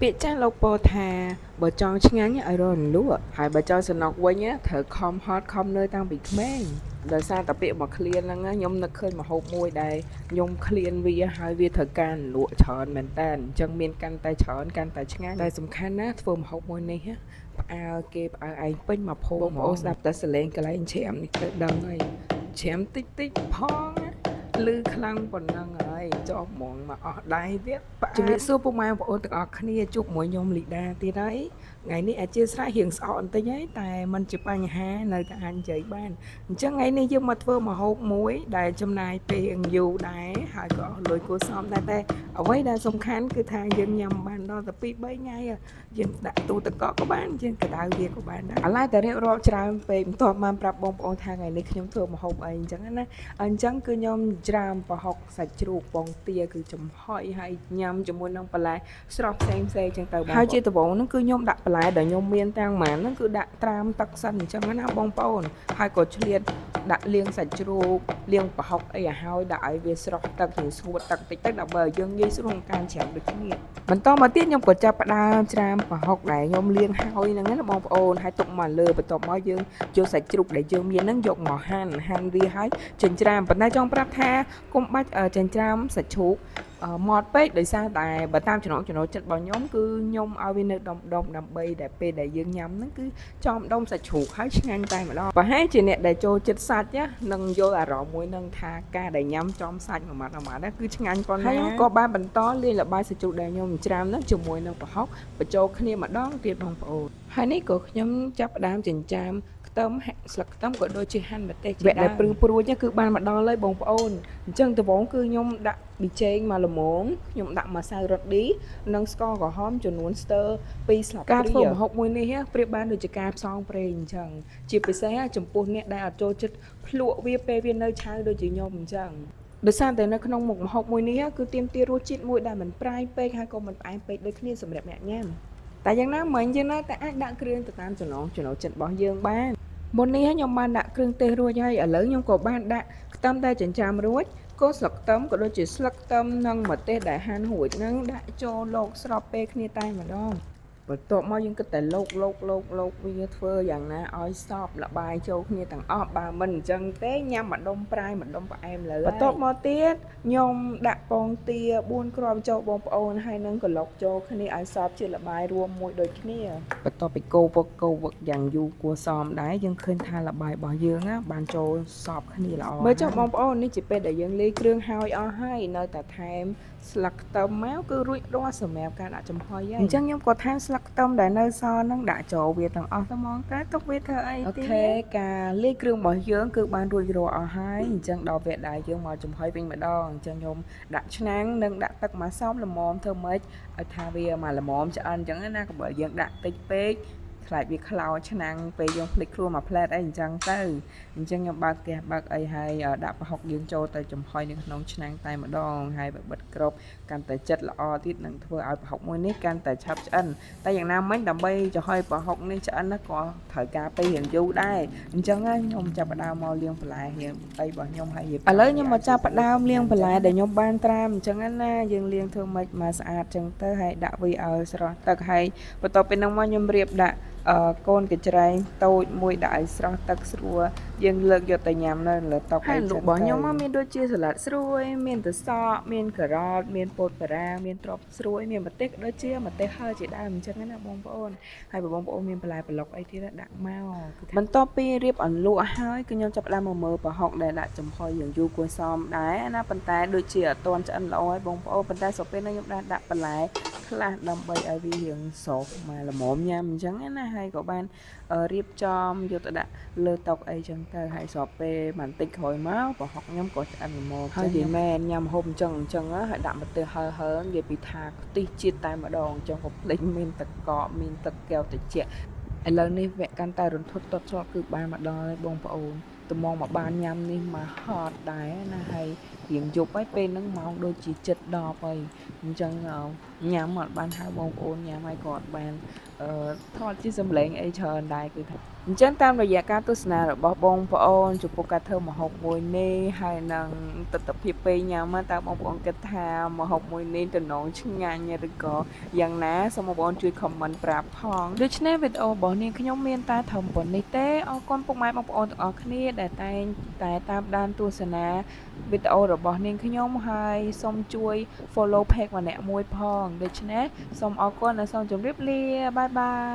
ពាក្យចាស់លោកពោលថាបើចង់ឆ្ងាញ់ឲ្យរករលក់ហើយបើចង់សំណុកវិញត្រូវខំហត់ខំនឿយតាំងពីក្មេងដោយសារតែពាក្យមួយឃ្លាហ្នឹងខ្ញុំនឹកឃើញម្ហូបមួយដែលខ្ញុំឃ្លានវាហើយវាត្រូវការលក់ច្រើនមែនតើអញ្ចឹងមានកាន់តែច្រើនកាន់តែឆ្ងាញ់តែសំខាន់ណាធ្វើម្ហូបមួយនេះផ្អើលគេផ្អើលឯងពេញមកភូមិបងប្អូនស្ដាប់តែសលេងកន្លែងច្រាមនេះទៅដឹងហើយច្រាមតិចតិចផងលឺខ្លាំងប៉ុណ្ណឹងហើយចោះហ្មងមកអស់ដៃទៀតជំរាបសួរពុកម៉ែបងប្អូនទាំងអស់គ្នាជួបមួយខ្ញុំលីដាទៀតហើយថ្ងៃនេះអធិស្ឋានរៀងស្អកបន្តិចហើយតែมันជាបញ្ហានៅតែអាចនិយាយបានអញ្ចឹងថ្ងៃនេះយើងមកធ្វើម្ហូបមួយដែលចំណាយពេលយូរដែរហើយក៏អស់លុយគួរសមដែរតែអ្វីដែលសំខាន់គឺថាយើងញ៉ាំបានដល់តែ2 3ថ្ងៃយើងដាក់ទូទឹកកកក៏បានយើងក្តៅវាក៏បានដែរឥឡូវតែរៀបរាប់ច្រើនពេកបន្ទាប់បានប្រាប់បងប្អូនថាថ្ងៃនេះខ្ញុំធ្វើម្ហូបអីអញ្ចឹងណាអញ្ចឹងគឺខ្ញុំច្រាមប្រហុកសាច់ជ្រូកពងទាគឺចំហុយហើយញ៉ាំជាមួយនឹងបន្លែស្រស់ផ្សេងៗអញ្ចឹងទៅបងហើយជាដំបូងហ្នឹងគឺខ្ញុំដាក់បន្លែដែលខ្ញុំមានទាំងម៉ានហ្នឹងគឺដាក់ត្រាំទឹកសិនអញ្ចឹងណាបងប្អូនហើយក៏ឆ្លៀតដាក់លាងសាច់ជ្រូកលាងប្រហុកអីឲ្យហើយដាក់ឲ្យវាស្រស់ទឹកឬស្ងួតទឹកតិចទៅដើម្បីឲ្យយើងងាយស្រួលក្នុងការច្រាមដូចគ្នាបន្តមកទៀតខ្ញុំក៏ចាប់ផ្ដើមច្រាមប្រហុកដែលខ្ញុំលាងហើយហ្នឹងណាបងប្អូនហើយទុកមកលើបន្ទាប់មកយើងយកសាច់ជ្រូកដែលយើងមានហ្នឹងយកមកហាន់វាហើយចិញ្ច្រាំប៉ុន្តែចង់ប្រាប់ថាកុំបាច់ចិញ្ច្រាំសាច់ជ្រូកម៉ត់ពេកដោយសារតែបើតាមចំណង់ចំណូលចិត្តរបស់ខ្ញុំគឺខ្ញុំឲ្យវានៅដុំដើម្បីដែលពេលដែលយើងញ៉ាំហ្នឹងគឺចំដុំសាច់ជ្រូកហើយឆ្ងាញ់តែម្ដងប្រហែលជាអ្នកដែលចូលចិត្តសាច់នឹងយល់អារម្មណ៍មួយនឹងថាការដែលញ៉ាំចំសាច់មួយម៉ាត់ហ្នឹងគឺឆ្ងាញ់ប៉ុណ្ណាហើយខ្ញុំក៏បានបន្តលាយល្បាយសាច់ជ្រូកដែលខ្ញុំច្រាមហ្នឹងជាមួយនឹងប្រហុកបញ្ចូលគ្នាម្ដងទៀតបងប្អូនហើយនេះក៏ខ្ញុំចាប់ផ្ដើមចិញ្ចាមខ្ទឹមស្លឹកខ្ទឹមក៏ដូចជាហាន់ម្ទេសជាដើមព្រឹងព្រួចគឺបានមកដល់ហើយបងប្អូនអញ្ចឹងដំបូងគឺខ្ញុំដាក់ប៊ីចេងមកល្មមខ្ញុំដាក់ម្សៅរ៉តឌីនិងស្ករក្រហមចំនួនស្ទើ2ស្លាបព្រាការធ្វើម្ហូបមួយនេះប្រៀបបានដូចជាការផ្សងព្រេងអញ្ចឹងជាពិសេសចំពោះអ្នកដែលអត់ចូលចិត្តភ្លក់វាពេលវានៅឆៅដូចជាខ្ញុំអញ្ចឹងដោយសារតែនៅក្នុងមុខម្ហូបមួយនេះគឺទាមទាររសជាតិមួយដែលមិនប្រៃពេកហើយក៏មិនផ្អែមពេកដូចគ្នាសម្រាប់អ្នកញ៉ាំតែយ៉ាងណាមិញយើងនៅតែអាចដាក់គ្រឿងទៅតាមចំណង់ចំណូលចិត្តរបស់យើងបានមុននេះខ្ញុំបានដាក់គ្រឿងទេសរួចហើយឥឡូវខ្ញុំក៏បានដាក់ខ្ទឹមដែលចិញ្ច្រាំរួចគល់ស្លឹកខ្ទឹមក៏ដូចជាស្លឹកខ្ទឹមនិងម្ទេសដែលហាន់រួចហ្នឹងដាក់ចូលលោកស្របពេលគ្នាតែម្ដងបន្ទាប់មកយើងគិតតែលោកវាធ្វើយ៉ាងណាឲ្យសពលបាយចូលគ្នាទាំងអស់បើមិនអញ្ចឹងទេញ៉ាំម្ដុំប្រៃម្ដុំផ្អែមលើបន្ទាប់មកទៀតខ្ញុំដាក់ពងទា4គ្រាប់ចូលបងប្អូនហើយនឹងក្លុកចូលគ្នាឲ្យសពជាលបាយរួមមួយដូចគ្នាបន្ទាប់ពីកូរវឹកយ៉ាងយូរគួរសមដែរយើងឃើញថាលបាយរបស់យើងបានចូលសពគ្នាល្អមើលចុះបងប្អូននេះជាពេលដែលយើងលាយគ្រឿងហើយអស់ហើយនៅតែថែមស្លឹកខ្ទឹមមកគឺរួចរាល់សម្រាប់ការដាក់ចំហុយហើយអញ្ចឹងខ្ញុំក៏ថែមស្លឹកខ្ទឹមដែលនៅសល់ហ្នឹងដាក់ចូលវាទាំងអស់ទៅហ្មងតែទុកវាធ្វើអីអូខេការលាយគ្រឿងរបស់យើងគឺបានរួចរាល់អស់ហើយអញ្ចឹងដល់វគ្គដែលយើងមកចំហុយវិញម្ដងអញ្ចឹងខ្ញុំដាក់ឆ្នាំងនិងដាក់ទឹកមកសោមល្មមធ្វើម៉េចឲ្យថាវាមកល្មមឆ្អិនអញ្ចឹងណាកុំឲ្យយើងដាក់តិចពេកខ្លាចវាខ្លោចឆ្នាំងពេលយើងភ្លេចខ្លួនមកផ្លែតអីអញ្ចឹងទៅអញ្ចឹងខ្ញុំបើកហ្គាសបើកអីហើយដាក់ប្រហុកយើងចូលទៅចំហុយនៅក្នុងឆ្នាំងតែម្ដងហើយបើបិទគ្របកាន់តែចិត្តល្អទៀតនឹងធ្វើឲ្យប្រហុកមួយនេះកាន់តែឆាប់ឆ្អិនតែយ៉ាងណាមិញដើម្បីចំហុយប្រហុកនេះឆ្អិនណាក៏ត្រូវការពេលរៀងយូរដែរអញ្ចឹងខ្ញុំចាប់ផ្ដើមមកលាងបន្លែរៀងអីរបស់ខ្ញុំហើយឥឡូវខ្ញុំមកចាប់ផ្ដើមលាងបន្លែដែលខ្ញុំបានត្រាំអញ្ចឹងណាយើងលាងធ្វើម៉េចមកស្អាតអញ្ចឹងទៅហើយដាក់វាឲ្យស្រស់ទឹកហើយបន្ទាប់ពីនោះមកខ្ញុំរៀបដាក់កូនកញ្ច្រែងតូចមួយដាក់ឲ្យស្រស់ទឹកស្រួលយើងលើកយកទៅញ៉ាំនៅលើតុអីចឹងរបស់ខ្ញុំមានដូចជាសាឡាត់ស្រួយមានទឹកសក់មានការ៉ុតមានពោតបារាមានត្រប់ស្រួយមានម្ទេសដូចជាម្ទេសហឹរជាដើមអញ្ចឹងណាបងប្អូនហើយបងប្អូនមានបន្លែប្លុកអីទៀតដាក់មកបន្ទាប់ពីរៀបអន្លក់ហើយគឺខ្ញុំចាប់ផ្ដើមមកមើលប្រហុកដែលដាក់ចំហុយយ៉ាងយូរគួរសមដែរណាប៉ុន្តែដូចជាអត់ទាន់ឆ្អិនល្អហើយបងប្អូនប៉ុន្តែស្របពេលនេះខ្ញុំបានដាក់បន្លែខ្លះដើម្បីឲ្យវារៀងស្រស់មកល្មមញ៉ាំអញ្ចឹងណាហើយក៏បានរៀបចំយកទៅដាក់លើតុអីចឹងទៅហើយស្របពេលបន្តិចក្រោយមកប្រហុកខ្ញុំក៏ឆ្អិនល្មមហើយនិយាយមែនញ៉ាំហូបអញ្ចឹងហើយដាក់ម្ទេសហឹរនិយាយពីថាខ្ទិះជាតិតែម្ដងអញ្ចឹងក៏ភ្លេចមានទឹកកកមានទឹកកែវត្រជាក់ឥឡូវនេះវគ្គកាន់តែរន្ធត់តត់ជាប់គឺបានមកដល់ហើយបងប្អូន ត្មងមកបានញ៉ាំនេះមកហត់ដែរណាហើយរៀងយប់ហើយពេលហ្នឹងម៉ោងដូចជា7:10ហើយអញ្ចឹងញ៉ាំអត់បានហៅបងប្អូនញ៉ាំហើយក៏អត់បានថតជាសម្លេងអីច្រើនដែរគឺថាអញ្ចឹងតាមរយៈការទស្សនារបស់បងប្អូនចំពោះការធ្វើម្ហូបមួយនេះហើយនឹងទស្សនវិជ្ជាពេលញ៉ាំតើបងប្អូនគិតថាម្ហូបមួយនេះតំណងឆ្ងាញ់ឬក៏យ៉ាងណាសូមបងប្អូនជួយ comment ប្រាប់ផងដូច្នេះវីដេអូរបស់នាងខ្ញុំមានតែត្រឹមប៉ុណ្្នេះទេអរគុណពុកម៉ែបងប្អូនទាំងអស់គ្នាដែលតែងតែតាមដានទស្សនាវីដេអូរបស់នាងខ្ញុំហើយសូមជួយ follow page ម្នាក់មួយផងដូច្នេះសូមអរគុណនិងសូមជម្រាបលាបាយបាយ